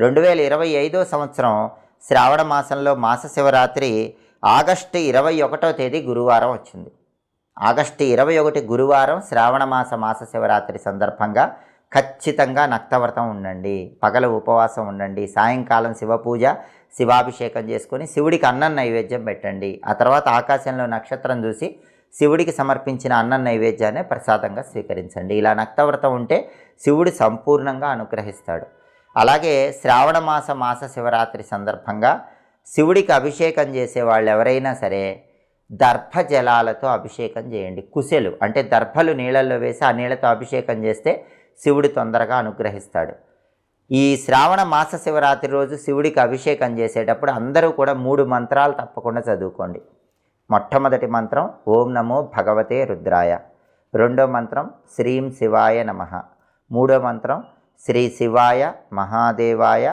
2025 సంవత్సరం శ్రావణ మాసంలో మాస శివరాత్రి ఆగస్టు 21వ తేదీ గురువారం వచ్చింది. ఆగస్టు 21 గురువారం శ్రావణ మాస శివరాత్రి సందర్భంగా ఖచ్చితంగా నక్తవ్రతం ఉండండి, పగలు ఉపవాసం ఉండండి, సాయంకాలం శివపూజ శివాభిషేకం చేసుకొని శివుడికి అన్నం నైవేద్యం పెట్టండి. ఆ తర్వాత ఆకాశంలో నక్షత్రం చూసి శివుడికి సమర్పించిన అన్నం నైవేద్యాన్ని ప్రసాదంగా స్వీకరించండి. ఇలా నక్తవ్రతం ఉంటే శివుడు సంపూర్ణంగా అనుగ్రహిస్తాడు. అలాగే శ్రావణ మాస శివరాత్రి సందర్భంగా శివుడికి అభిషేకం చేసే వాళ్ళు ఎవరైనా సరే దర్భ జలాలతో అభిషేకం చేయండి. కుశలు అంటే దర్భలు నీళ్ళల్లో వేసి ఆ నీళ్ళతో అభిషేకం చేస్తే శివుడు తొందరగా అనుగ్రహిస్తాడు. ఈ శ్రావణ మాస శివరాత్రి రోజు శివుడికి అభిషేకం చేసేటప్పుడు అందరూ కూడా 3 మంత్రాలు తప్పకుండా చదువుకోండి. మొట్టమొదటి మంత్రం ఓం నమో భగవతే రుద్రాయ, రెండో మంత్రం శ్రీం శివాయ నమః, మూడో మంత్రం శ్రీ శివాయ మహాదేవాయ